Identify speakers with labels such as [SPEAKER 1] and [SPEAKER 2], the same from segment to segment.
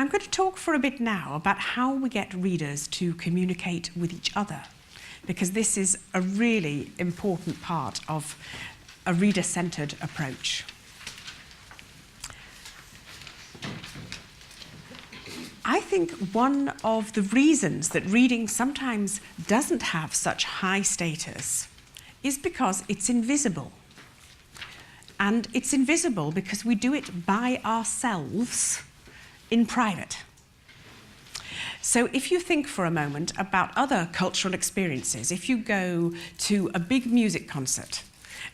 [SPEAKER 1] I'm going to talk for a bit now about how we get readers to communicate with each other, because this is a really important part of a reader-centred approach. I think one of the reasons that reading sometimes doesn't have such high status is because it's invisible. And it's invisible because we do it by ourselves in private. So if you think for a moment about other cultural experiences, if you go to a big music concert,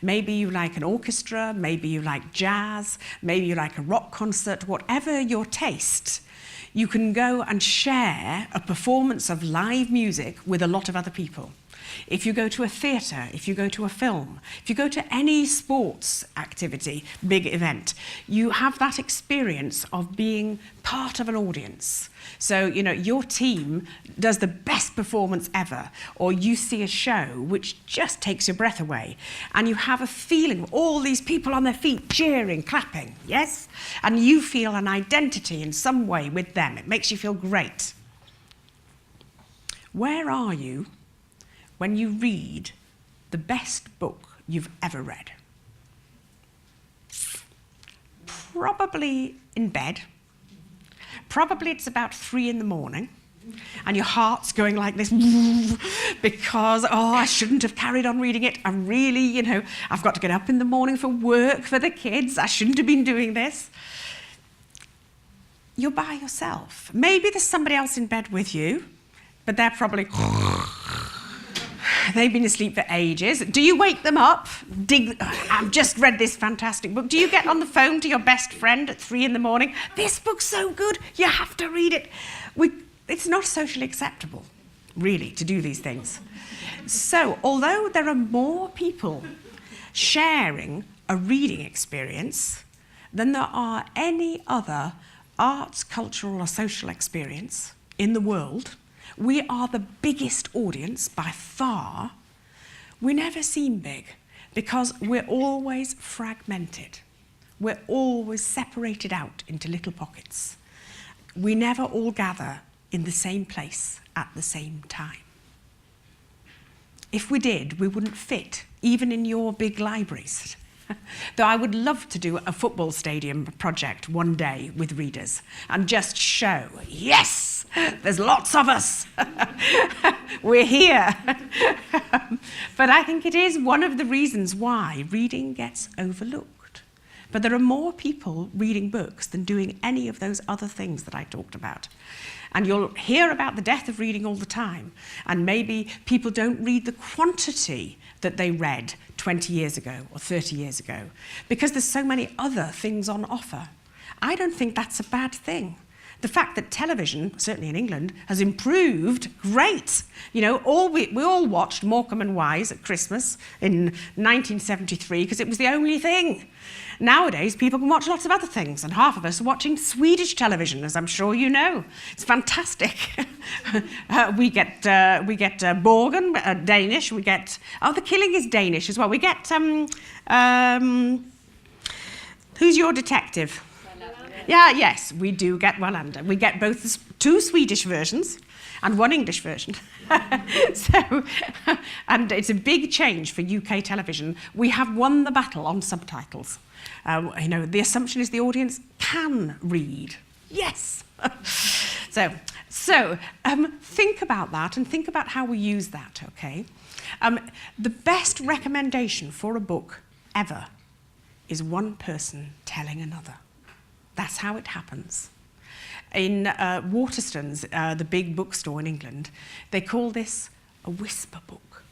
[SPEAKER 1] maybe you like an orchestra, maybe you like jazz, maybe you like a rock concert, whatever your taste, you can go and share a performance of live music with a lot of other people. If you go to a theatre, if you go to a film, if you go to any sports activity, big event, you have that experience of being part of an audience. So, you know, your team does the best performance ever, or you see a show which just takes your breath away, and you have a feeling of all these people on their feet cheering, clapping, yes? And you feel an identity in some way with them. It makes you feel great. Where are you when you read the best book you've ever read? Probably in bed. Probably it's about 3 a.m, and your heart's going like this because, oh, I shouldn't have carried on reading it. I really, you know, I've got to get up in the morning for work, for the kids. I shouldn't have been doing this. You're by yourself. Maybe there's somebody else in bed with you, but they're probably... They've been asleep for ages. Do you wake them up? I've just read this fantastic book. Do you get on the phone to your best friend at 3 a.m? This book's so good, you have to read it. It's not socially acceptable, really, to do these things. So, although there are more people sharing a reading experience than there are any other arts, cultural, or social experience in the world, we are the biggest audience by far. We never seem big because we're always fragmented. We're always separated out into little pockets. We never all gather in the same place at the same time. If we did, we wouldn't fit, even in your big libraries. Though I would love to do a football stadium project one day with readers and just show, yes, there's lots of us. We're here. But I think it is one of the reasons why reading gets overlooked. But there are more people reading books than doing any of those other things that I talked about. And you'll hear about the death of reading all the time. And maybe people don't read the quantity that they read 20 years ago or 30 years ago because there's so many other things on offer. I don't think that's a bad thing. The fact that television, certainly in England, has improved, great. You know, we all watched Morecambe and Wise at Christmas in 1973 because it was the only thing. Nowadays, people can watch lots of other things, and half of us are watching Swedish television, as I'm sure you know. It's fantastic. We get Borgen, Danish. We get The Killing is Danish as well. We get who's your detective? Yeah, yes, we do get Wallander. We get both 2 Swedish versions and 1 English version. And it's a big change for UK television. We have won the battle on subtitles. You know, the assumption is the audience can read. Yes. So think about that and think about how we use that, okay? The best recommendation for a book ever is one person telling another. That's how it happens. In Waterstones, the big bookstore in England, they call this a whisper book.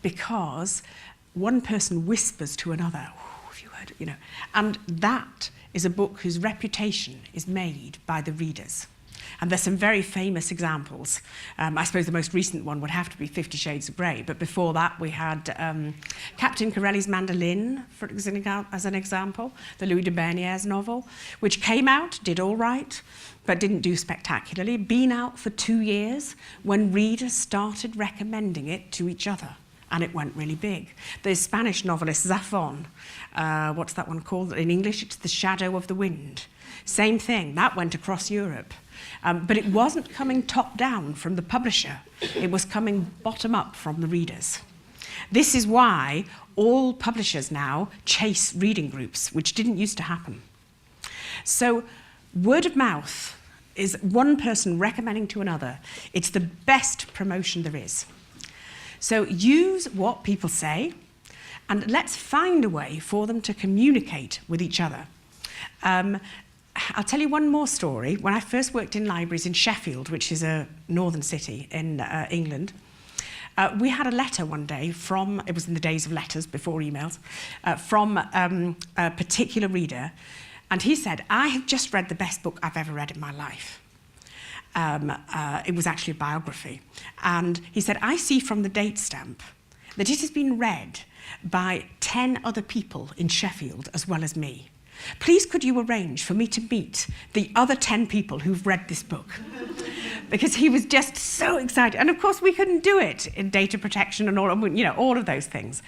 [SPEAKER 1] Because one person whispers to another, have you heard it? You know, and that is a book whose reputation is made by the readers. And there's some very famous examples. I suppose the most recent one would have to be 50 Shades of Grey, but before that we had Captain Corelli's Mandolin, as an example, the Louis de Bernières novel, which came out, did all right, but didn't do spectacularly, been out for 2 years when readers started recommending it to each other. and it went really big. The Spanish novelist Zafón, what's that one called? In English, it's The Shadow of the Wind. Same thing, that went across Europe. But it wasn't coming top down from the publisher. It was coming bottom up from the readers. This is why all publishers now chase reading groups, which didn't used to happen. So word of mouth is one person recommending to another. It's the best promotion there is. So use what people say, and let's find a way for them to communicate with each other. I'll tell you one more story. When I first worked in libraries in Sheffield, which is a northern city in England, we had a letter one day from, it was in the days of letters before emails, from a particular reader. And he said, I have just read the best book I've ever read in my life. It was actually a biography. And he said, I see from the date stamp that it has been read by 10 other people in Sheffield as well as me. Please could you arrange for me to meet the other 10 people who've read this book? Because he was just so excited. And of course we couldn't do it in data protection and all of those things.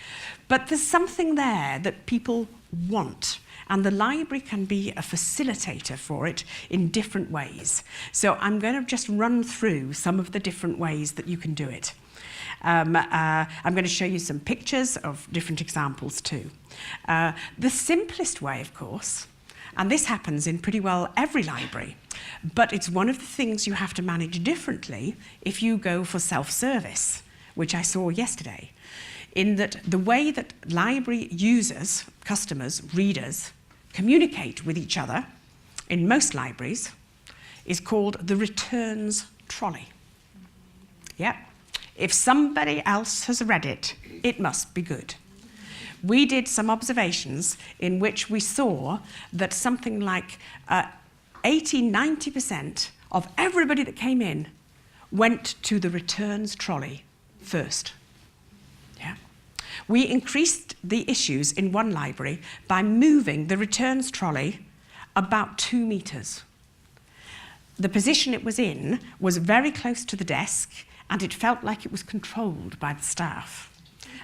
[SPEAKER 1] But there's something there that people want. And the library can be a facilitator for it in different ways. So I'm going to just run through some of the different ways that you can do it. I'm going to show you some pictures of different examples too. The simplest way, of course, and this happens in pretty well every library, but it's one of the things you have to manage differently if you go for self-service, which I saw yesterday, in that the way that library users, customers, readers, communicate with each other in most libraries is called the returns trolley. Yeah. If somebody else has read it, it must be good. We did some observations in which we saw that something like 80–90% of everybody that came in went to the returns trolley first. Yeah. We increased the issues in one library by moving the returns trolley about 2 meters. The position it was in was very close to the desk, and it felt like it was controlled by the staff.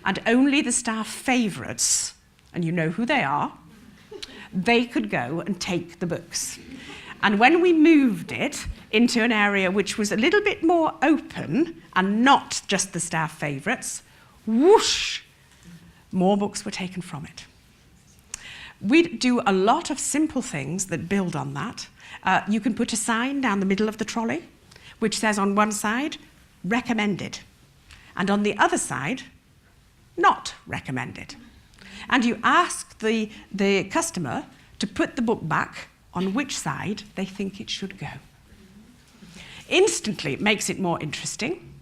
[SPEAKER 1] And only the staff favourites, and you know who they are, they could go and take the books. And when we moved it into an area which was a little bit more open and not just the staff favourites, whoosh, more books were taken from it. We do a lot of simple things that build on that. You can put a sign down the middle of the trolley, which says on one side, recommended, and on the other side, not recommended. And you ask the customer to put the book back on which side they think it should go. Instantly, it makes it more interesting.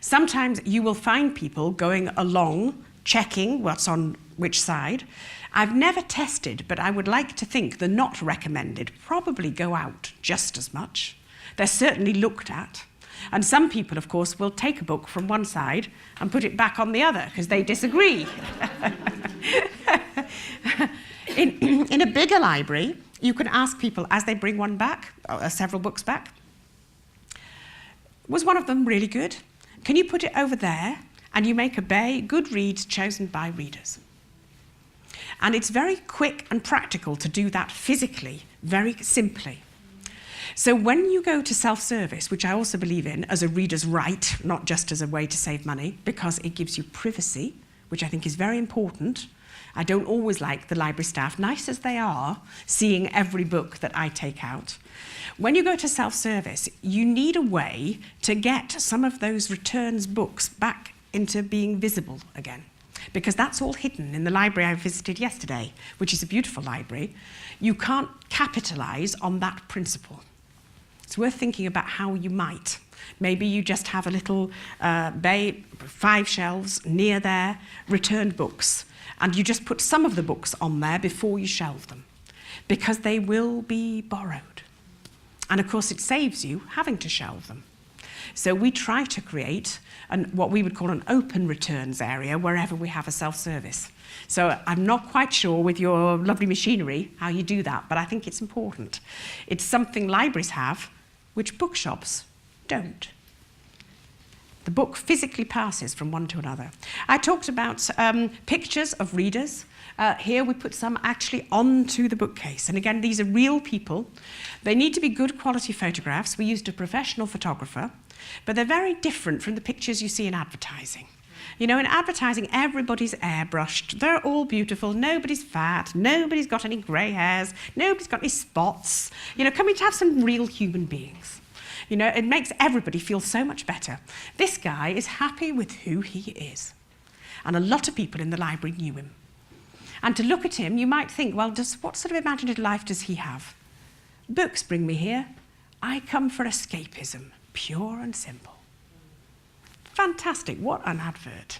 [SPEAKER 1] Sometimes you will find people going along, checking what's on which side. I've never tested, but I would like to think the not recommended probably go out just as much. They're certainly looked at. And some people, of course, will take a book from one side and put it back on the other because they disagree. In a bigger library, you can ask people as they bring one back, or several books back, was one of them really good? Can you put it over there? And you make a bay, good reads chosen by readers. And it's very quick and practical to do that physically, very simply. So when you go to self-service, which I also believe in as a reader's right, not just as a way to save money, because it gives you privacy, which I think is very important. I don't always like the library staff, nice as they are, seeing every book that I take out. When you go to self-service, you need a way to get some of those returns books back into being visible again, because that's all hidden in the library I visited yesterday, which is a beautiful library. You can't capitalize on that principle. It's worth thinking about how you might. Maybe you just have a little bay, 5 shelves near there, returned books, and you just put some of the books on there before you shelve them, because they will be borrowed. And of course it saves you having to shelve them. So we try to create what we would call an open returns area wherever we have a self-service. So I'm not quite sure with your lovely machinery how you do that, but I think it's important. It's something libraries have, which bookshops don't. The book physically passes from one to another. I talked about pictures of readers. Here we put some actually onto the bookcase. And again, these are real people. They need to be good quality photographs. We used a professional photographer, but they're very different from the pictures you see in advertising. You know, in advertising, everybody's airbrushed. They're all beautiful. Nobody's fat. Nobody's got any grey hairs. Nobody's got any spots. You know, can we have some real human beings? You know, it makes everybody feel so much better. This guy is happy with who he is. And a lot of people in the library knew him. And to look at him, you might think, well, what sort of imaginative life does he have? Books bring me here. I come for escapism, pure and simple. Fantastic, what an advert.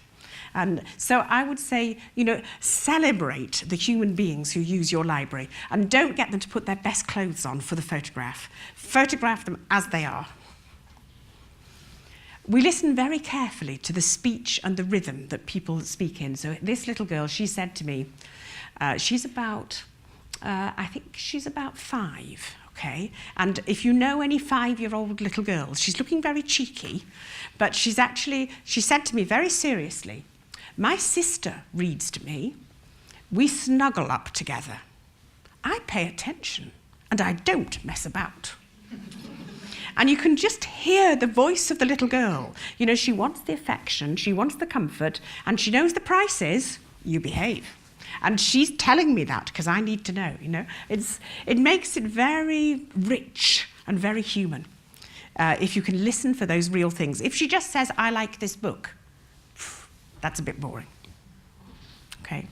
[SPEAKER 1] And so I would say, you know, celebrate the human beings who use your library and don't get them to put their best clothes on for the photograph. Photograph them as they are. We listen very carefully to the speech and the rhythm that people speak in. So this little girl, she said to me, she's about, I think she's about 5. Okay, and if you know any 5-year-old little girls, she's looking very cheeky, but she said to me very seriously, my sister reads to me, we snuggle up together. I pay attention, and I don't mess about. And you can just hear the voice of the little girl. You know, she wants the affection, she wants the comfort, and she knows the price is, you behave. And she's telling me that because I need to know, you know. It makes it very rich and very human if you can listen for those real things. If she just says, I like this book, that's a bit boring. Okay.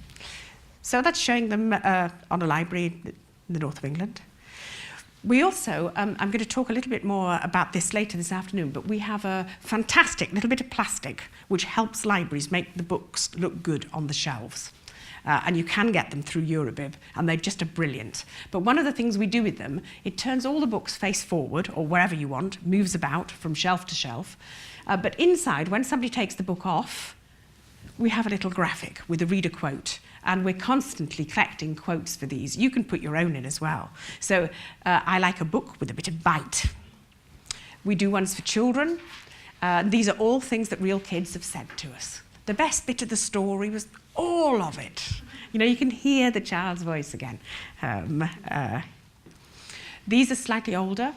[SPEAKER 1] So that's showing them on a library in the north of England. We also, I'm going to talk a little bit more about this later this afternoon, but we have a fantastic little bit of plastic which helps libraries make the books look good on the shelves. And you can get them through Eurobib, and they're just brilliant. But one of the things we do with them, it turns all the books face forward, or wherever you want, moves about from shelf to shelf. But inside, when somebody takes the book off, we have a little graphic with a reader quote, and we're constantly collecting quotes for these. You can put your own in as well. So I like a book with a bit of bite. We do ones for children. These are all things that real kids have said to us. The best bit of the story was all of it. You know, you can hear the child's voice again. These are slightly older,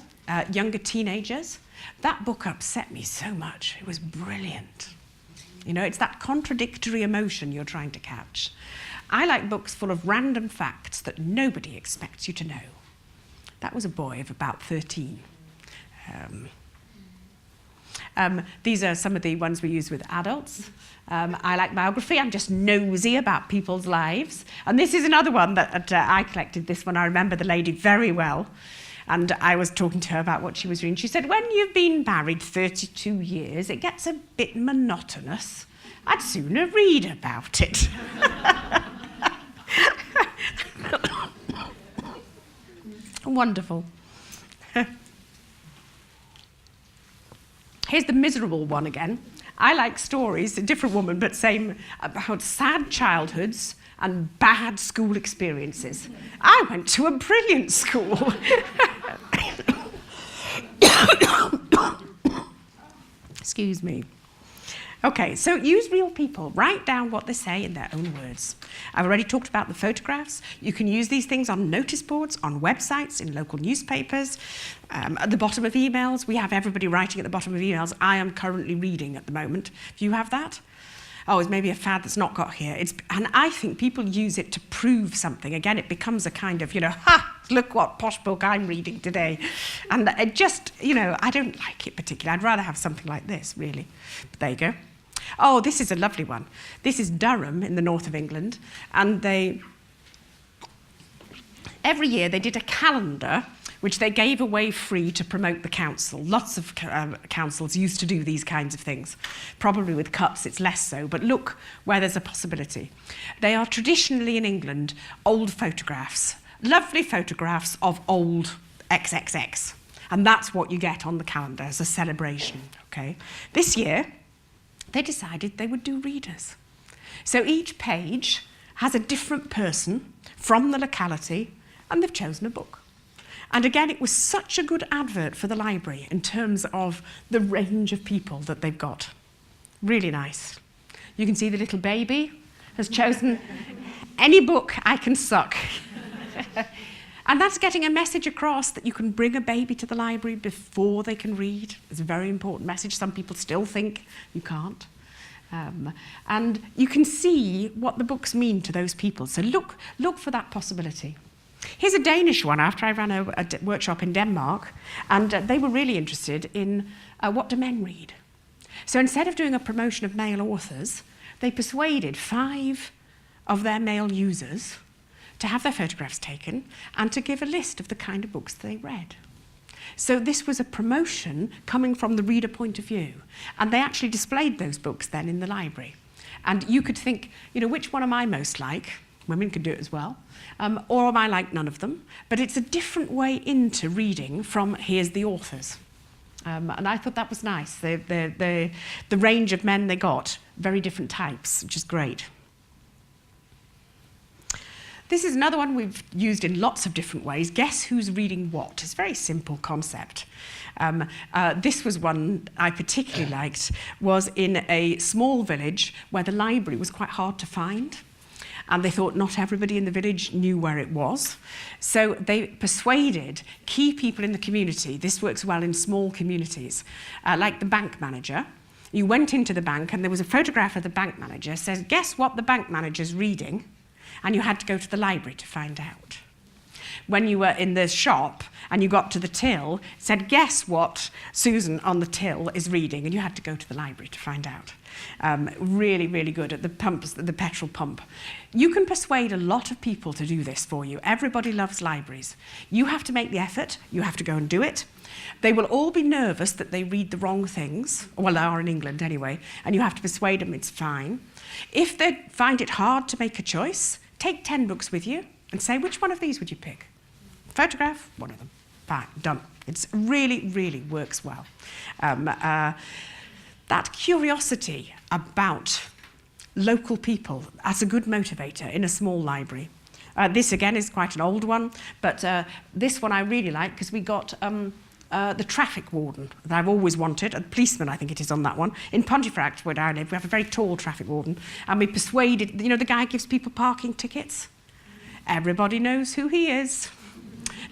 [SPEAKER 1] younger teenagers. That book upset me so much. It was brilliant. You know, it's that contradictory emotion you're trying to catch. I like books full of random facts that nobody expects you to know. That was a boy of about 13. These are some of the ones we use with adults. I like biography. I'm just nosy about people's lives. And this is another one that I collected. This one, I remember the lady very well. And I was talking to her about what she was reading. She said, when you've been married 32 years, it gets a bit monotonous. I'd sooner read about it. Wonderful. Here's the miserable one again. I like stories, a different woman, but same, about sad childhoods and bad school experiences. I went to a brilliant school. Excuse me. Okay, so use real people. Write down what they say in their own words. I've already talked about the photographs. You can use these things on notice boards, on websites, in local newspapers, at the bottom of emails. We have everybody writing at the bottom of emails. I am currently reading at the moment. Do you have that? Oh, it's maybe a fad that's not got here. And I think people use it to prove something. Again, it becomes a kind of, you know, ha, look what posh book I'm reading today. And it just, you know, I don't like it particularly. I'd rather have something like this, really. But there you go. Oh, this is a lovely one. This is Durham in the north of England. And every year they did a calendar which they gave away free to promote the council. Lots of councils used to do these kinds of things. Probably with cups it's less so, but look where there's a possibility. They are traditionally in England old photographs, lovely photographs of old XXX. And that's what you get on the calendar as a celebration, okay? This year, they decided they would do readers. So each page has a different person from the locality, and they've chosen a book. And again, it was such a good advert for the library in terms of the range of people that they've got. Really nice. You can see the little baby has chosen any book I can suck. And that's getting a message across that you can bring a baby to the library before they can read. It's a very important message. Some people still think you can't. And you can see what the books mean to those people. So look for that possibility. Here's a Danish one after I ran a workshop in Denmark, and they were really interested in what do men read. So instead of doing a promotion of male authors, they persuaded 5 of their male users to have their photographs taken and to give a list of the kind of books they read. So this was a promotion coming from the reader point of view. And they actually displayed those books then in the library. And you could think, you know, which one am I most like? Women could do it as well. Or am I like none of them? But it's a different way into reading from here's the authors. And I thought that was nice. The range of men they got, very different types, which is great. This is another one we've used in lots of different ways. Guess who's reading what? It's a very simple concept. This was one I particularly liked, was in a small village where the library was quite hard to find. And they thought not everybody in the village knew where it was. So they persuaded key people in the community. This works well in small communities, like the bank manager. You went into the bank and there was a photograph of the bank manager. Says, guess what the bank manager's reading? And you had to go to the library to find out. When you were in the shop and you got to the till, it said, guess what Susan on the till is reading? And you had to go to the library to find out. Really, really good at the pumps, the petrol pump. You can persuade a lot of people to do this for you. Everybody loves libraries. You have to make the effort. You have to go and do it. They will all be nervous that they read the wrong things. Well, they are in England anyway. And you have to persuade them it's fine. If they find it hard to make a choice, take 10 books with you and say, which one of these would you pick? Photograph, one of them. Fine, done. It really, really works well. That curiosity about local people as a good motivator in a small library. This, again, is quite an old one, but this one I really like because we got the traffic warden that I've always wanted, a policeman, I think it is on that one. In Pontefract, where I live, we have a very tall traffic warden, and we persuaded, you know, the guy gives people parking tickets. Everybody knows who he is.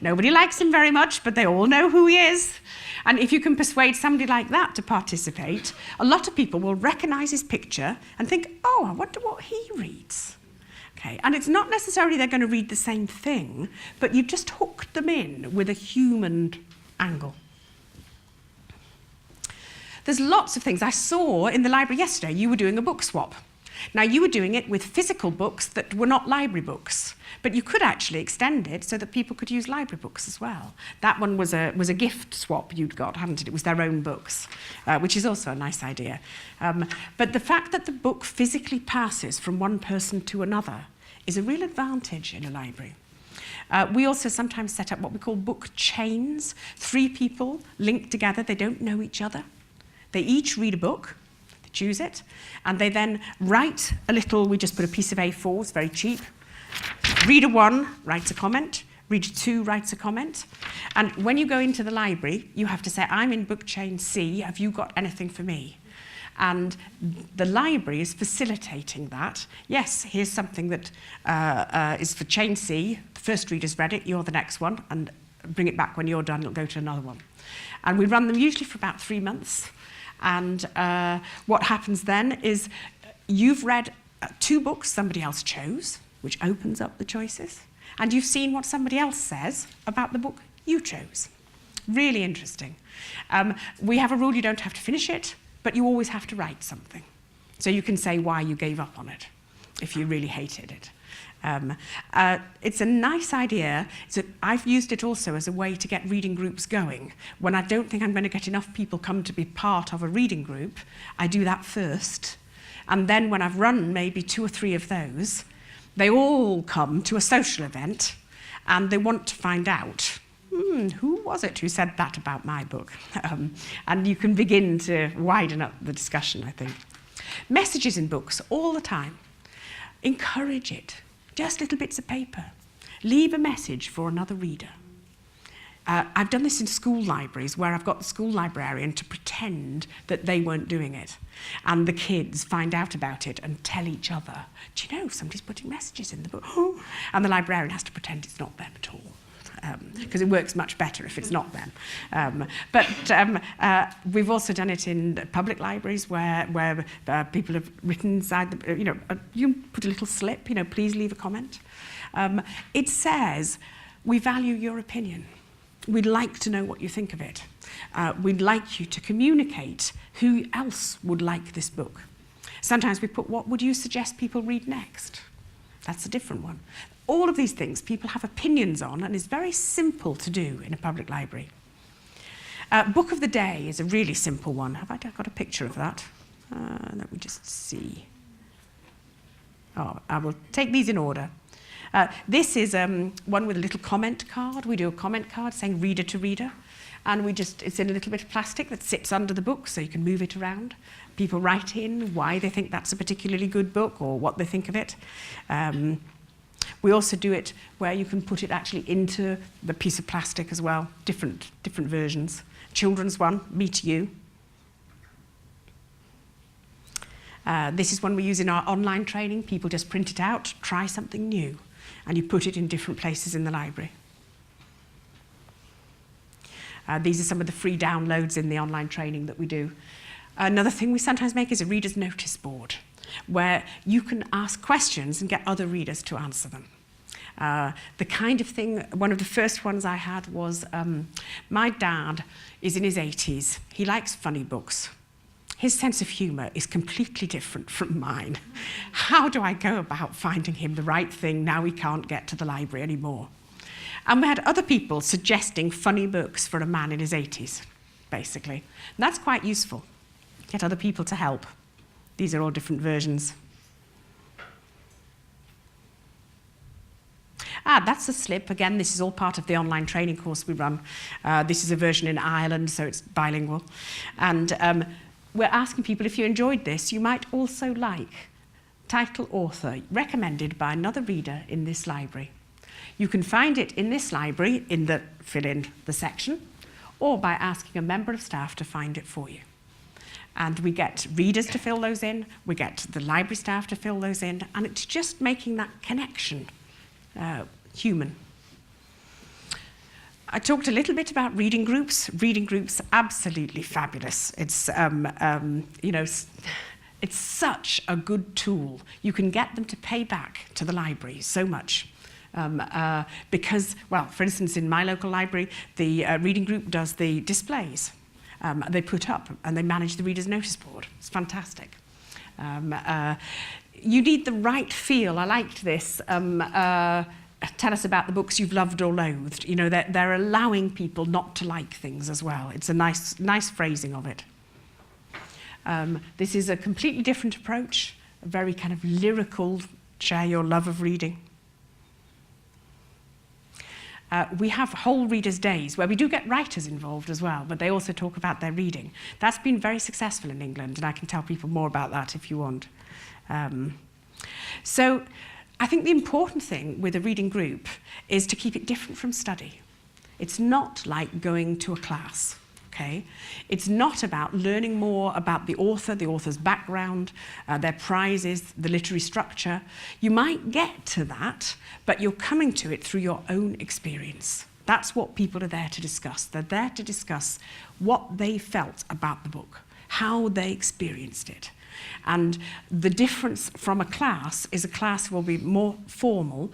[SPEAKER 1] Nobody likes him very much, but they all know who he is. And if you can persuade somebody like that to participate, a lot of people will recognise his picture and think, oh, I wonder what he reads. Okay, and it's not necessarily they're going to read the same thing, but you've just hooked them in with a human angle. There's lots of things. I saw in the library yesterday you were doing a book swap. Now, you were doing it with physical books that were not library books, but you could actually extend it so that people could use library books as well. That one was a gift swap you'd got, hadn't it? It was their own books, which is also a nice idea. But the fact that the book physically passes from one person to another is a real advantage in a library. We also sometimes set up what we call book chains. 3 people linked together, they don't know each other. They each read a book, they choose it, and they then write a little, we just put a piece of A4, it's very cheap. Reader 1 writes a comment, reader 2 writes a comment, and when you go into the library, you have to say, I'm in book chain C, have you got anything for me? And the library is facilitating that. Yes, here's something that is for chain C. The first reader's read it, you're the next one, and bring it back when you're done, it'll go to another one. And we run them usually for about 3 months. And what happens then is you've read 2 books somebody else chose, which opens up the choices, and you've seen what somebody else says about the book you chose. Really interesting. We have a rule you don't have to finish it, but you always have to write something. So you can say why you gave up on it, if you really hated it. It's a nice idea. I've used it also as a way to get reading groups going. When I don't think I'm going to get enough people come to be part of a reading group, I do that first. And then when I've run maybe 2 or 3 of those, they all come to a social event and they want to find out, who was it who said that about my book? And you can begin to widen up the discussion, I think. Messages in books all the time. Encourage it. Just little bits of paper. Leave a message for another reader. I've done this in school libraries where I've got the school librarian to pretend that they weren't doing it. And the kids find out about it and tell each other, do you know, somebody's putting messages in the book. And the librarian has to pretend it's not them at all. Because it works much better if it's not them. We've also done it in public libraries where people have written inside the, you put a little slip, please leave a comment. It says, we value your opinion. We'd like to know what you think of it. We'd like you to communicate who else would like this book. Sometimes we put, what would you suggest people read next? That's a different one. All of these things people have opinions on, and it's very simple to do in a public library. Book of the day is a really simple one. Have I got a picture of that? Let me just see. Oh, I will take these in order. This is one with a little comment card. We do a comment card saying reader to reader. And it's in a little bit of plastic that sits under the book so you can move it around. People write in why they think that's a particularly good book or what they think of it. We also do it where you can put it actually into the piece of plastic as well, different versions. Children's one, me to you. This is one we use in our online training. People just print it out, try something new, and you put it in different places in the library. These are some of the free downloads in the online training that we do. Another thing we sometimes make is a reader's notice board, where you can ask questions and get other readers to answer them. The kind of thing, one of the first ones I had was, my dad is in his 80s. He likes funny books. His sense of humour is completely different from mine. How do I go about finding him the right thing now he can't get to the library anymore? And we had other people suggesting funny books for a man in his 80s, basically. And that's quite useful. Get other people to help. These are all different versions. That's a slip. Again, this is all part of the online training course we run. This is a version in Ireland, so it's bilingual. And we're asking people, if you enjoyed this, you might also like title author, recommended by another reader in this library. You can find it in this library in the fill in the section, or by asking a member of staff to find it for you. And we get readers to fill those in, we get the library staff to fill those in, and it's just making that connection human. I talked a little bit about reading groups. Reading groups, absolutely fabulous. It's, it's such a good tool. You can get them to pay back to the library so much. Because, well, for instance, in my local library, the reading group does the displays. They put up and they manage the reader's notice board. It's fantastic. You need the right feel. I liked this. Tell us about the books you've loved or loathed. You know, they're allowing people not to like things as well. It's a nice phrasing of it. This is a completely different approach, a very kind of lyrical, share your love of reading. We have whole readers' days where we do get writers involved as well, but they also talk about their reading. That's been very successful in England, and I can tell people more about that if you want. So I think the important thing with a reading group is to keep it different from study. It's not like going to a class. Okay? It's not about learning more about the author's background, their prizes, the literary structure. You might get to that, but you're coming to it through your own experience. That's what people are there to discuss. They're there to discuss what they felt about the book, how they experienced it. And the difference from a class is a class will be more formal,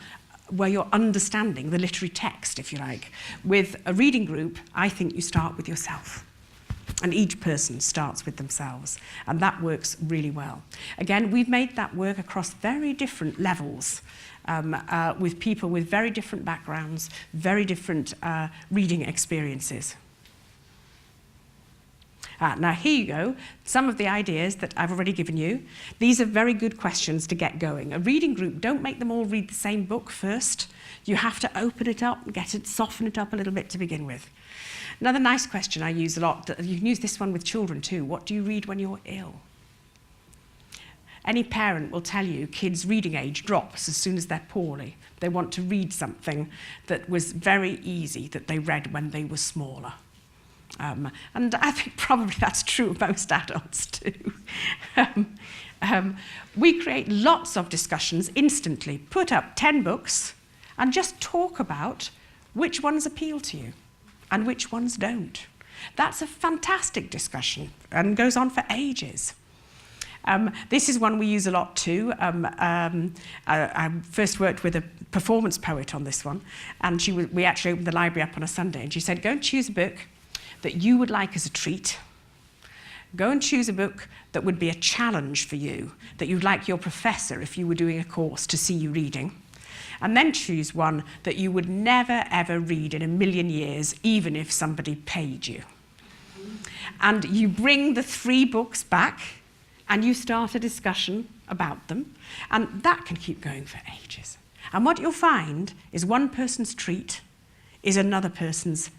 [SPEAKER 1] where you're understanding the literary text, if you like. With a reading group, I think you start with yourself. And each person starts with themselves. And that works really well. Again, we've made that work across very different levels, with people with very different backgrounds, very different reading experiences. Now here you go, some of the ideas that I've already given you. These are very good questions to get going. A reading group, don't make them all read the same book first. You have to open it up and soften it up a little bit to begin with. Another nice question I use a lot, you can use this one with children too. What do you read when you're ill? any parent will tell you kids' reading age drops as soon as they're poorly. They want to read something that was very easy, that they read when they were smaller. And I think probably that's true of most adults too. We create lots of discussions instantly. Put up 10 books and just talk about which ones appeal to you and which ones don't. That's a fantastic discussion and goes on for ages. This is one we use a lot too. I first worked with a performance poet on this one, and we actually opened the library up on a Sunday, and she said, go and choose a book that you would like as a treat. Go and choose a book that would be a challenge for you, that you'd like your professor, if you were doing a course, to see you reading. And then choose one that you would never, ever read in a million years, even if somebody paid you. And you bring the 3 books back, and you start a discussion about them, and that can keep going for ages. And what you'll find is one person's treat is another person's,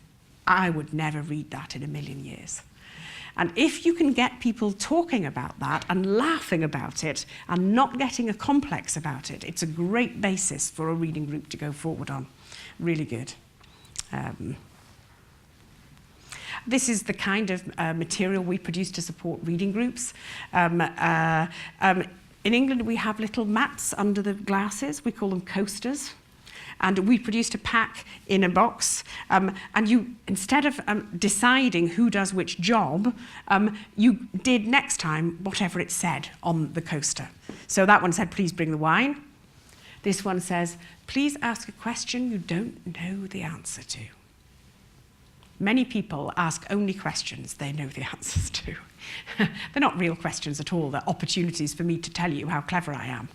[SPEAKER 1] I would never read that in a million years. And if you can get people talking about that and laughing about it and not getting a complex about it, it's a great basis for a reading group to go forward on. Really good. This is the kind of material we produce to support reading groups. In England, we have little mats under the glasses. We call them coasters. And we produced a pack in a box. And you, instead of deciding who does which job, you did next time whatever it said on the coaster. So that one said, please bring the wine. This one says, please ask a question you don't know the answer to. Many people ask only questions they know the answers to. They're not real questions at all. They're opportunities for me to tell you how clever I am.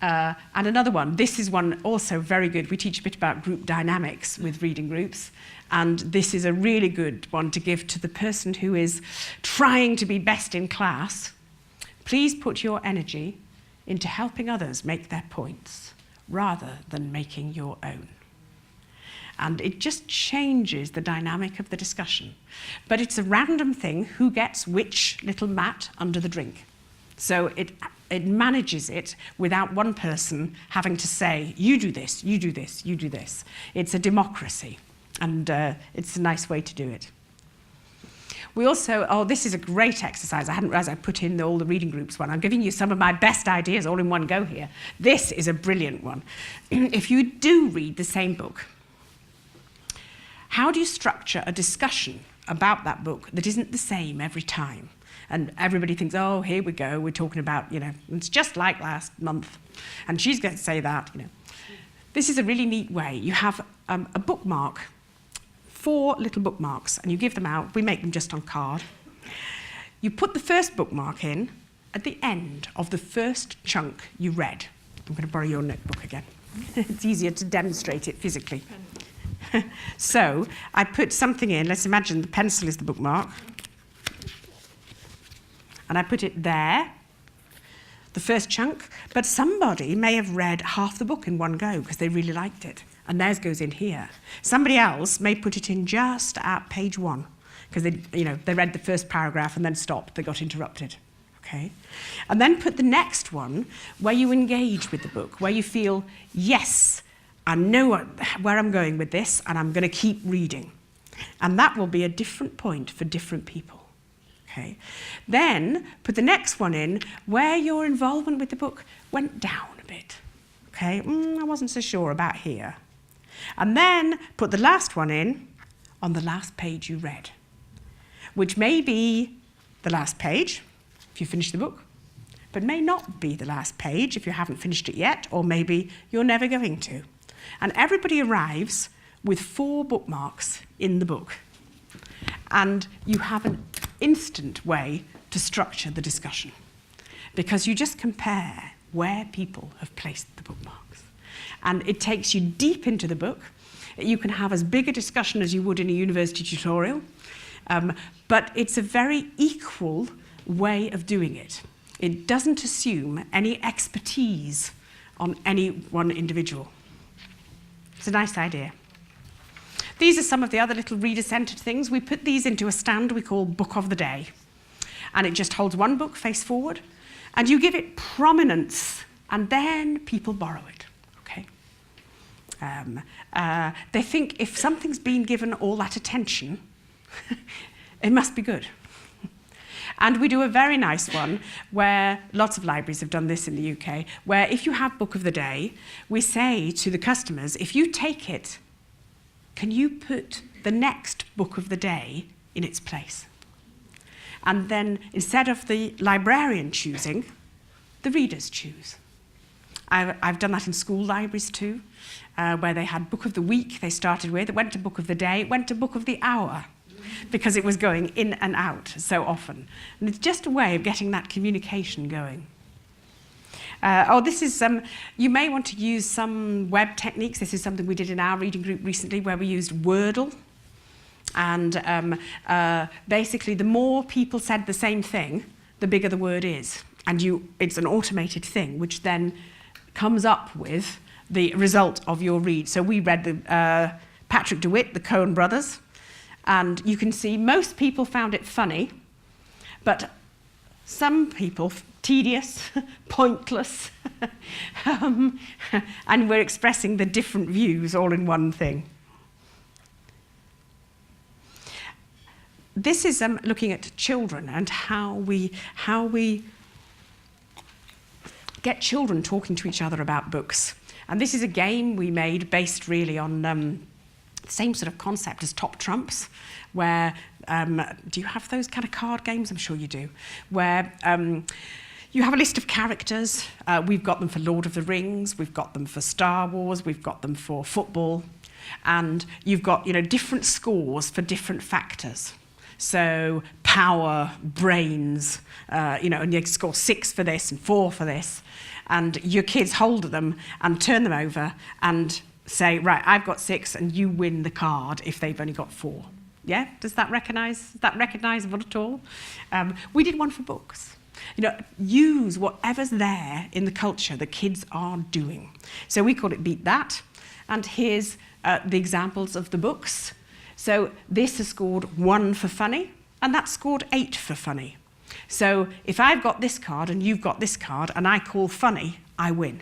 [SPEAKER 1] And another one, this is one also very good. We teach a bit about group dynamics with reading groups. And this is a really good one to give to the person who is trying to be best in class. Please put your energy into helping others make their points rather than making your own. And it just changes the dynamic of the discussion. But it's a random thing who gets which little mat under the drink. So it manages it without one person having to say, you do this, you do this, you do this. It's a democracy, and it's a nice way to do it. We also, this is a great exercise. I hadn't realized I put in all the reading groups one. I'm giving you some of my best ideas all in one go here. This is a brilliant one. If you do read the same book, how do you structure a discussion about that book that isn't the same every time? And everybody thinks, oh, here we go, we're talking about, it's just like last month. And she's going to say that, This is a really neat way. You have a bookmark, 4 little bookmarks, and you give them out. We make them just on card. You put the first bookmark in at the end of the first chunk you read. I'm going to borrow your notebook again. It's easier to demonstrate it physically. So I put something in. Let's imagine the pencil is the bookmark. And I put it there, the first chunk. But somebody may have read half the book in one go because they really liked it. And theirs goes in here. Somebody else may put it in just at page 1 because they read the first paragraph and then stopped. They got interrupted. Okay? And then put the next one where you engage with the book, where you feel, yes, I know where I'm going with this, and I'm going to keep reading. And that will be a different point for different people. Okay? Then put the next one in where your involvement with the book went down a bit. Okay? I wasn't so sure about here. And then put the last one in on the last page you read, which may be the last page if you finish the book, but may not be the last page if you haven't finished it yet, or maybe you're never going to. And everybody arrives with 4 bookmarks in the book. And you have an instant way to structure the discussion, because you just compare where people have placed the bookmarks. And it takes you deep into the book. You can have as big a discussion as you would in a university tutorial, but it's a very equal way of doing it. It doesn't assume any expertise on any one individual. It's a nice idea. These are some of the other little reader-centered things. We put these into a stand we call Book of the Day. And it just holds one book face forward. and you give it prominence, and then people borrow it. Okay. They think if something's been given all that attention, it must be good. And we do a very nice one where lots of libraries have done this in the UK, where if you have Book of the Day, we say to the customers, if you take it, can you put the next Book of the Day in its place? And then instead of the librarian choosing, the readers choose. I've done that in school libraries too, where they had Book of the Week they started with, it went to Book of the Day, it went to Book of the Hour, because it was going in and out so often. And it's just a way of getting that communication going. This is you may want to use some web techniques. This is something we did in our reading group recently where we used Wordle. And basically, the more people said the same thing, the bigger the word is. And it's an automated thing, which then comes up with the result of your read. So we read the Patrick DeWitt, the Coen brothers. And you can see most people found it funny, but some people tedious, pointless, and we're expressing the different views all in one thing. This is looking at children and how we get children talking to each other about books. And this is a game we made based really on same sort of concept as Top Trumps, where, do you have those kind of card games? I'm sure you do, where you have a list of characters. We've got them for Lord of the Rings, we've got them for Star Wars, we've got them for football, and you've got, different scores for different factors. So power, brains, and you score 6 for this and 4 for this, and your kids hold them and turn them over and say, right, I've got 6 and you win the card if they've only got 4. Yeah? Is that recognisable at all? We did one for books. Use whatever's there in the culture the kids are doing. So we call it Beat That. And here's the examples of the books. So this has scored 1 for funny, and that's scored 8 for funny. So if I've got this card and you've got this card and I call funny, I win.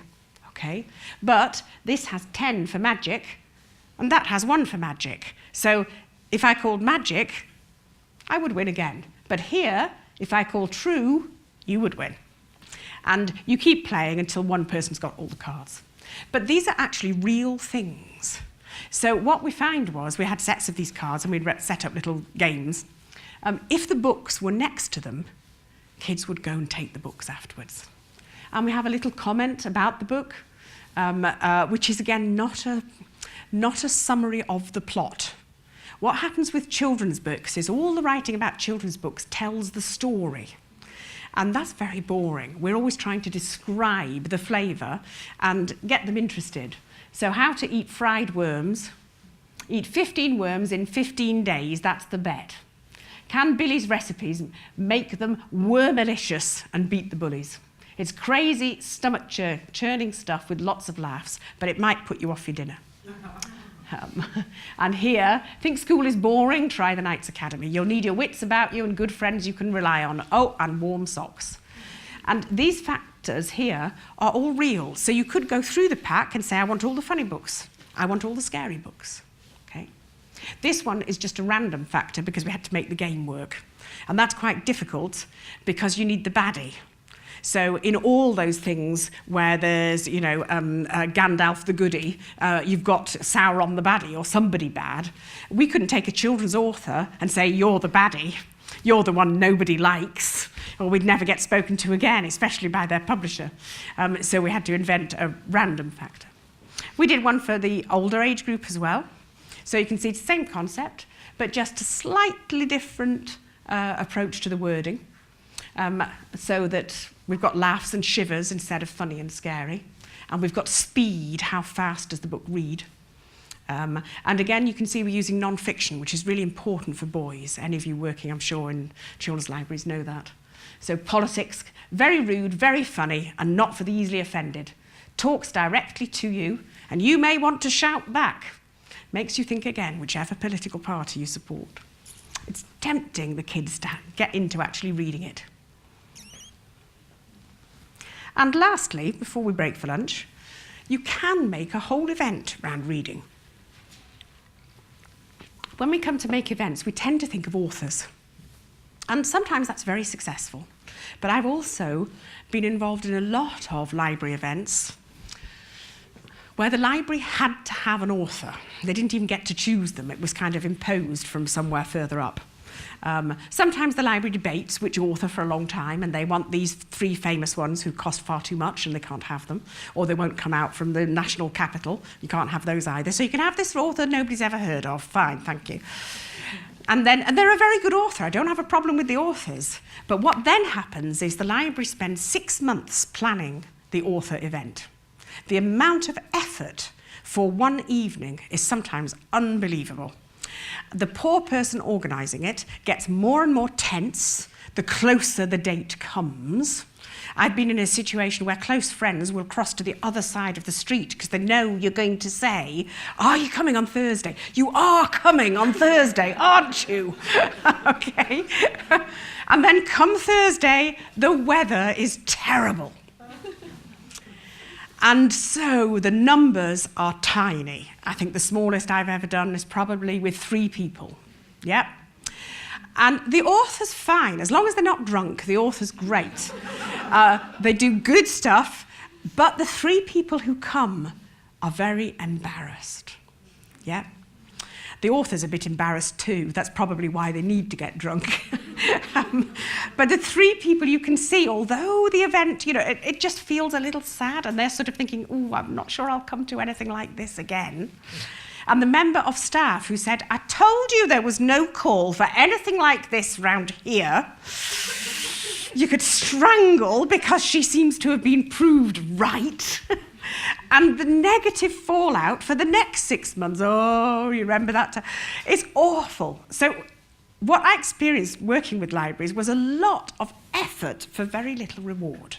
[SPEAKER 1] Okay? But this has 10 for magic, and that has 1 for magic. So if I called magic, I would win again. But here, if I call true, you would win. And you keep playing until one person's got all the cards. But these are actually real things. So what we found was we had sets of these cards and we'd set up little games. If the books were next to them, kids would go and take the books afterwards. And we have a little comment about the book, which is again not a summary of the plot. What happens with children's books is all the writing about children's books tells the story. And that's very boring. We're always trying to describe the flavour and get them interested. So how to eat fried worms. Eat 15 worms in 15 days, that's the bet. Can Billy's recipes make them wormalicious and beat the bullies? It's crazy, stomach-churning stuff with lots of laughs, but it might put you off your dinner. And here, think school is boring, try the Knights Academy. You'll need your wits about you and good friends you can rely on. Oh, and warm socks. And these factors here are all real. So you could go through the pack and say, I want all the funny books. I want all the scary books. Okay. This one is just a random factor because we had to make the game work. And that's quite difficult because you need the baddie. So in all those things where there's, Gandalf the goody, you've got Sauron the baddie or somebody bad. We couldn't take a children's author and say, you're the baddie, you're the one nobody likes, or we'd never get spoken to again, especially by their publisher. So we had to invent a random factor. We did one for the older age group as well. So you can see it's the same concept, but just a slightly different approach to the wording. So that we've got laughs and shivers instead of funny and scary. And we've got speed, how fast does the book read? And again, you can see we're using non-fiction, which is really important for boys. Any of you working, I'm sure, in children's libraries know that. So politics, very rude, very funny, and not for the easily offended. Talks directly to you, and you may want to shout back. Makes you think again, whichever political party you support. It's tempting the kids to get into actually reading it. And lastly, before we break for lunch, you can make a whole event around reading. When we come to make events, we tend to think of authors. And sometimes that's very successful. But I've also been involved in a lot of library events where the library had to have an author. They didn't even get to choose them. It was kind of imposed from somewhere further up. Sometimes the library debates which author for a long time, and they want these 3 famous ones who cost far too much and they can't have them, or they won't come out from the national capital. You can't have those either. So you can have this author nobody's ever heard of. Fine, thank you. And they're a very good author. I don't have a problem with the authors. But what then happens is the library spends 6 months planning the author event. The amount of effort for one evening is sometimes unbelievable. The poor person organising it gets more and more tense the closer the date comes. I've been in a situation where close friends will cross to the other side of the street because they know you're going to say, "Are you coming on Thursday?" "You are coming on Thursday, aren't you?" Okay. And then come Thursday, the weather is terrible. And so the numbers are tiny. I think the smallest I've ever done is probably with 3 people. Yep. And the author's fine. As long as they're not drunk, the author's great. They do good stuff, but the 3 people who come are very embarrassed. Yep. The author's a bit embarrassed too. That's probably why they need to get drunk. But the 3 people you can see, although the event, it just feels a little sad, and they're sort of thinking, "Oh, I'm not sure I'll come to anything like this again." And the member of staff who said, "I told you there was no call for anything like this round here," you could strangle because she seems to have been proved right. And the negative fallout for the next 6 months, oh, you remember that? It's awful. So what I experienced working with libraries was a lot of effort for very little reward.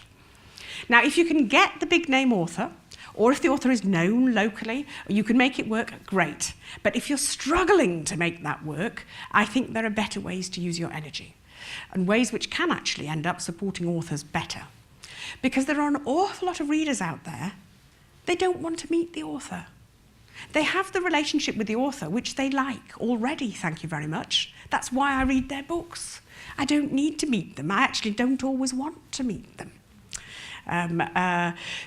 [SPEAKER 1] Now, if you can get the big name author, or if the author is known locally, you can make it work, great. But if you're struggling to make that work, I think there are better ways to use your energy, and ways which can actually end up supporting authors better. Because there are an awful lot of readers out there, they don't want to meet the author. They have the relationship with the author, which they like already, thank you very much. That's why I read their books. I don't need to meet them. I actually don't always want to meet them.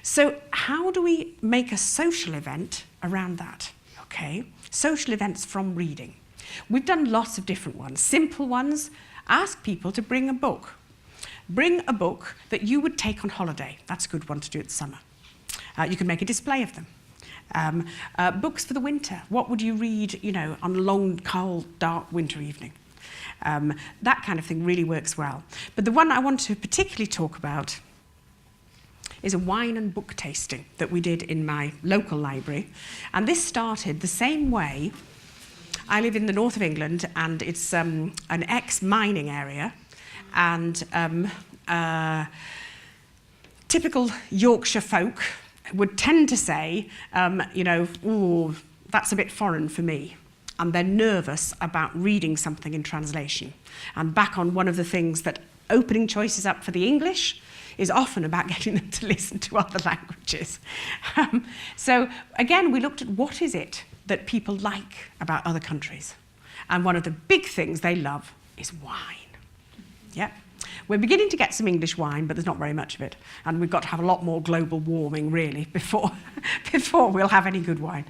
[SPEAKER 1] So how do we make a social event around that? Okay, social events from reading. We've done lots of different ones. Simple ones, ask people to bring a book. Bring a book that you would take on holiday. That's a good one to do in summer. You can make a display of them. Books for the winter. What would you read, on a long, cold, dark winter evening? That kind of thing really works well. But the one I want to particularly talk about is a wine and book tasting that we did in my local library. And this started the same way. I live in the north of England, and it's an ex-mining area. And typical Yorkshire folk would tend to say, "Ooh, that's a bit foreign for me." And they're nervous about reading something in translation. And back on one of the things that opening choices up for the English is often about getting them to listen to other languages. So again, we looked at what is it that people like about other countries. And one of the big things they love is wine. Yep. We're beginning to get some English wine, but there's not very much of it. And we've got to have a lot more global warming, really, before we'll have any good wine.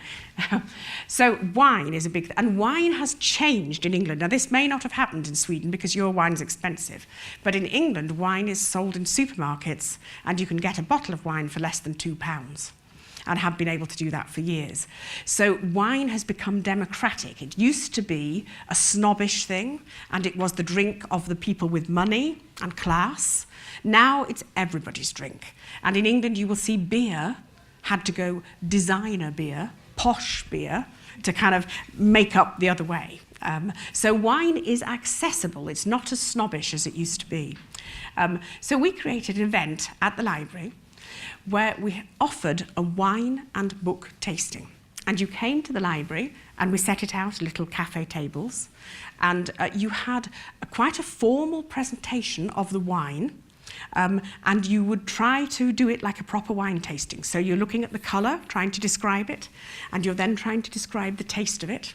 [SPEAKER 1] So wine is a big thing. And wine has changed in England. Now, this may not have happened in Sweden because your wine is expensive. But in England, wine is sold in supermarkets, and you can get a bottle of wine for less than £2. And have been able to do that for years. So wine has become democratic. It used to be a snobbish thing, and it was the drink of the people with money and class. Now it's everybody's drink. And in England, you will see beer had to go designer beer, posh beer, to kind of make up the other way. So wine is accessible. It's not as snobbish as it used to be. So we created an event at the library where we offered a wine and book tasting. And you came to the library, and we set it out, little cafe tables, and you had quite a formal presentation of the wine, and you would try to do it like a proper wine tasting. So you're looking at the colour, trying to describe it, and you're then trying to describe the taste of it.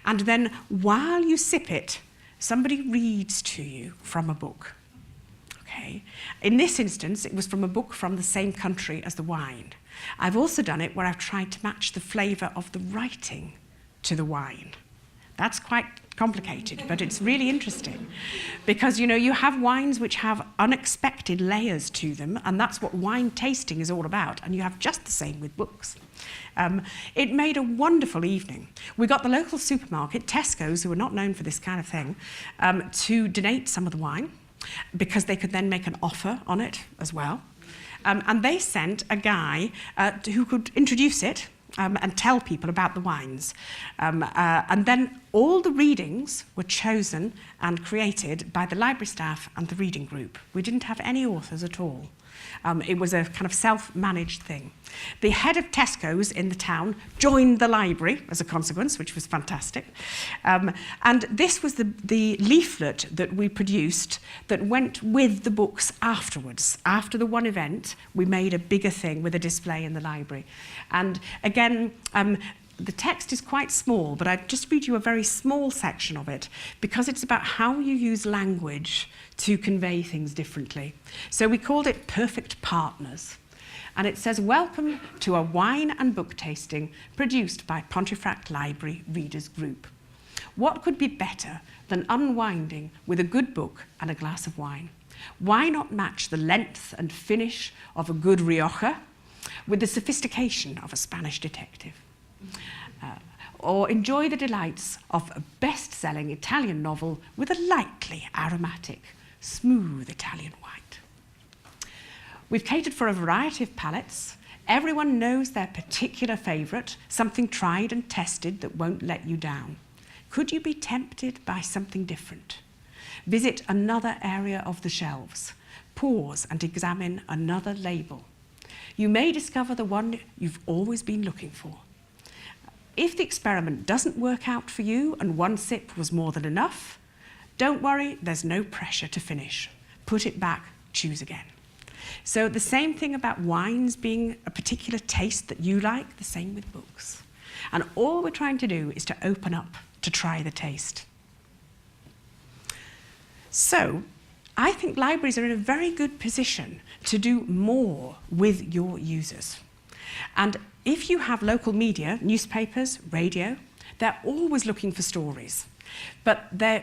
[SPEAKER 1] And then while you sip it, somebody reads to you from a book. Okay. In this instance, it was from a book from the same country as the wine. I've also done it where I've tried to match the flavour of the writing to the wine. That's quite complicated, but it's really interesting because, you know, you have wines which have unexpected layers to them, and that's what wine tasting is all about, and you have just the same with books. It made a wonderful evening. We got the local supermarket, Tesco's, who are not known for this kind of thing, to donate some of the wine because they could then make an offer on it as well. And they sent a guy who could introduce it and tell people about the wines. And then all the readings were chosen and created by the library staff and the reading group. We didn't have any authors at all. It was a kind of self-managed thing. The head of Tesco's in the town joined the library as a consequence, which was fantastic. And this was the leaflet that we produced that went with the books afterwards. After the one event, we made a bigger thing with a display in the library. And again, the text is quite small, but I'd just read you a very small section of it because it's about how you use language to convey things differently. So we called it Perfect Partners. And it says, welcome to a wine and book tasting produced by Pontefract Library Readers Group. What could be better than unwinding with a good book and a glass of wine? Why not match the length and finish of a good Rioja with the sophistication of a Spanish detective? Or enjoy the delights of a best-selling Italian novel with a lightly aromatic, smooth Italian white. We've catered for a variety of palates. Everyone knows their particular favourite, something tried and tested that won't let you down. Could you be tempted by something different? Visit another area of the shelves. Pause and examine another label. You may discover the one you've always been looking for. If the experiment doesn't work out for you and one sip was more than enough, don't worry, there's no pressure to finish. Put it back, choose again. So the same thing about wines being a particular taste that you like, the same with books. And all we're trying to do is to open up to try the taste. So I think libraries are in a very good position to do more with your users. And if you have local media, newspapers, radio, they're always looking for stories. But the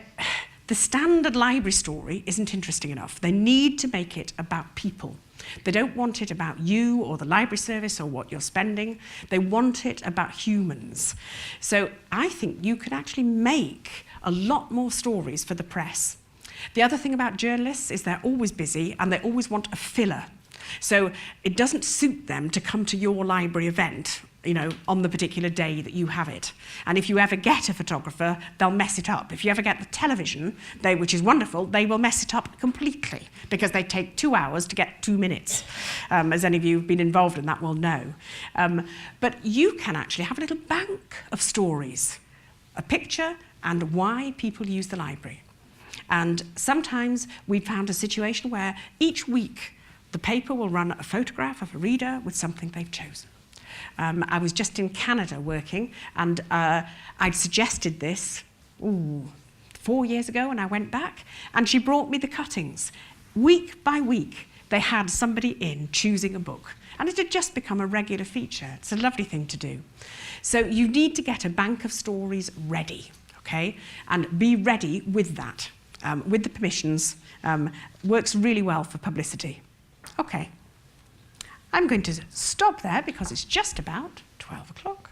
[SPEAKER 1] standard library story isn't interesting enough. They need to make it about people. They don't want it about you or the library service or what you're spending. They want it about humans. So I think you can actually make a lot more stories for the press. The other thing about journalists is they're always busy and they always want a filler. So it doesn't suit them to come to your library event, you know, on the particular day that you have it. And if you ever get a photographer, they'll mess it up. If you ever get the television, which is wonderful, they will mess it up completely because they take 2 hours to get 2 minutes. As any of you who've been involved in that will know. But you can actually have a little bank of stories, a picture and why people use the library. And sometimes we found a situation where each week the paper will run a photograph of a reader with something they've chosen. I was just in Canada working, and I'd suggested this 4 years ago, and I went back, and she brought me the cuttings. Week by week, they had somebody in choosing a book, and it had just become a regular feature. It's a lovely thing to do. So you need to get a bank of stories ready, okay? And be ready with that, with the permissions. Works really well for publicity. Okay, I'm going to stop there because it's just about 12 o'clock.